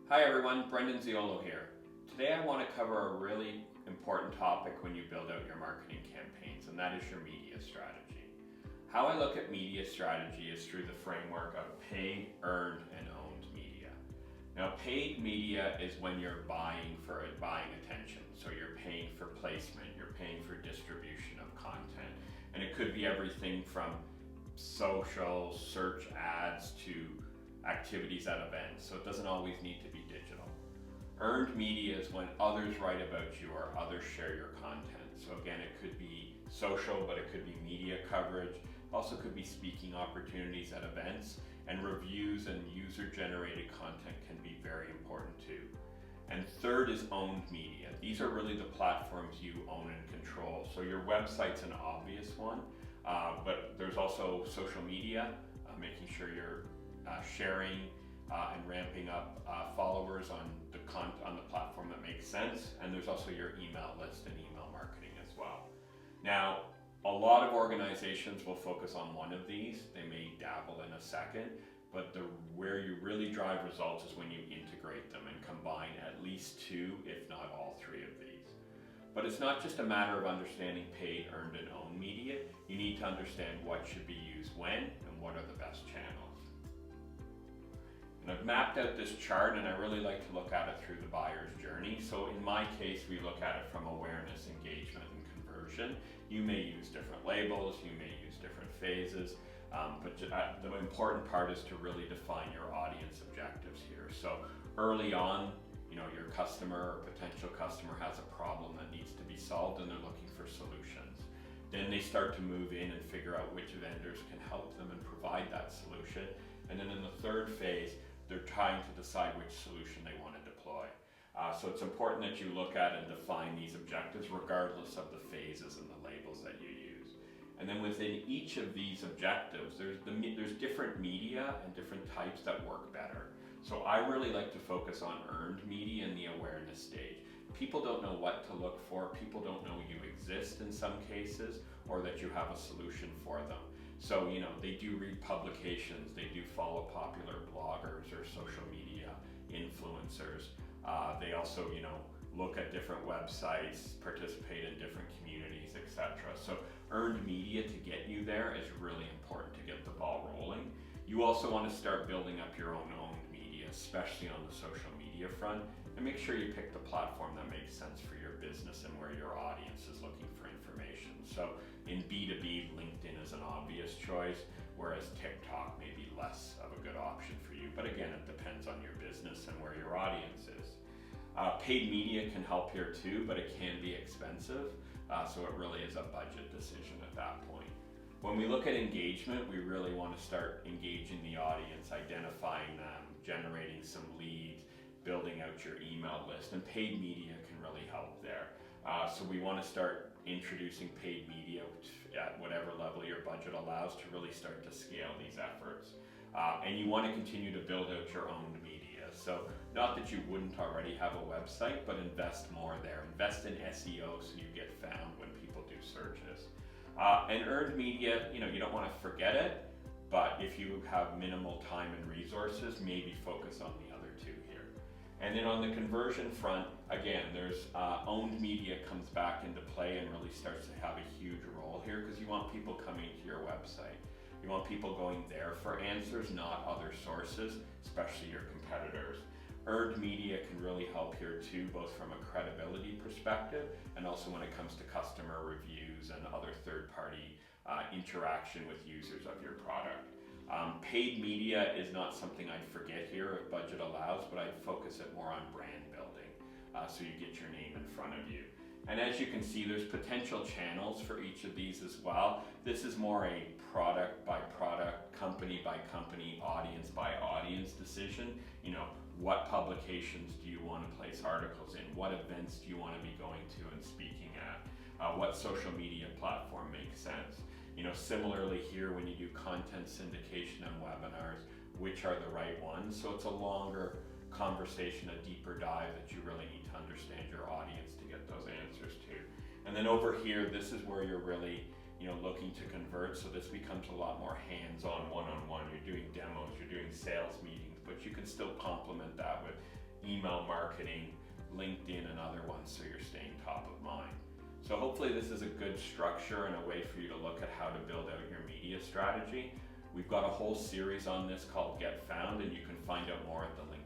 Hi everyone, Brendan Ziolo here. Today I want to cover a really important topic when you build out your marketing campaigns, and that is your media strategy. How I look at media strategy is through the framework of paid, earned, and owned media. Now, paid media is when you're buying attention. So you're paying for placement, you're paying for distribution of content, and it could be everything from social, search ads to activities at events, so it doesn't always need to be digital. Earned media is when others write about you or others share your content. So again, it could be social, but it could be media coverage. Also could be speaking opportunities at events, and reviews and user-generated content can be very important too. And third is owned media. These are really the platforms you own and control. So your website's an obvious one, but there's also social media, making sure you're sharing and ramping up followers on the platform that makes sense, and there's also your email list and email marketing as well. Now, a lot of organizations will focus on one of these. They may dabble in a second, but where you really drive results is when you integrate them and combine at least two, if not all three of these. But it's not just a matter of understanding paid, earned, and owned media. You need to understand what should be used when and what are the best channels. And I've mapped out this chart, and I really like to look at it through the buyer's journey. So in my case, we look at it from awareness, engagement, and conversion. You may use different labels, you may use different phases, but the important part is to really define your audience objectives here. So early on, your customer or potential customer has a problem that needs to be solved, and they're looking for solutions. Then they start to move in and figure out which vendors can help them and provide that solution. And then in the third phase, they're trying to decide which solution they want to deploy. So it's important that you look at and define these objectives regardless of the phases and the labels that you use. And then within each of these objectives, there's different media and different types that work better. So I really like to focus on earned media in the awareness stage. People don't know what to look for, people don't know you exist in some cases, or that you have a solution for them. So, they do read publications, they do follow popular bloggers or social media influencers. They also, look at different websites, participate in different communities, etc. So earned media to get you there is really important to get the ball rolling. You also want to start building up your own owned media, especially on the social media front, and make sure you pick the platform that makes sense for your business and where your audience is looking for information. So in B2B, LinkedIn is an obvious choice, whereas TikTok may be less of a good option for you. But again, it depends on your business and where your audience is. Paid media can help here too, but it can be expensive. So it really is a budget decision at that point. When we look at engagement, we really want to start engaging the audience, identifying them, generating some leads, building out your email list, and paid media can really help there. So we want to start introducing paid media at whatever level your budget allows to really start to scale these efforts. And you want to continue to build out your own media. So not that you wouldn't already have a website, but invest more there. Invest in SEO so you get found when people do searches. And earned media, you don't want to forget it, but if you have minimal time and resources, maybe focus on the other two here. And then on the conversion front, again, there's owned media comes back into play and really starts to have a huge role here, because you want people coming to your website. You want people going there for answers, not other sources, especially your competitors. Earned media can really help here too, both from a credibility perspective and also when it comes to customer reviews and other third-party interaction with users of your product. Paid media is not something I'd forget here if budget allows, but I'd focus it more on brand building, so you get your name in front of you. And as you can see, there's potential channels for each of these as well. This is more a product by product, company by company, audience by audience decision. What publications do you want to place articles in? What events do you want to be going to and speaking at? What social media platform makes sense? Similarly here, when you do content syndication and webinars, which are the right ones? So it's a longer conversation, a deeper dive that you really need to understand your audience to get those answers to. And then over here, this is where you're really looking to convert. So this becomes a lot more hands-on, one-on-one. You're doing demos, you're doing sales meetings, but you can still complement that with email marketing, LinkedIn, and other ones, so you're staying top of mind. So hopefully this is a good structure and a way for you to look at how to build out your media strategy. We've got a whole series on this called Get Found, and you can find out more at the link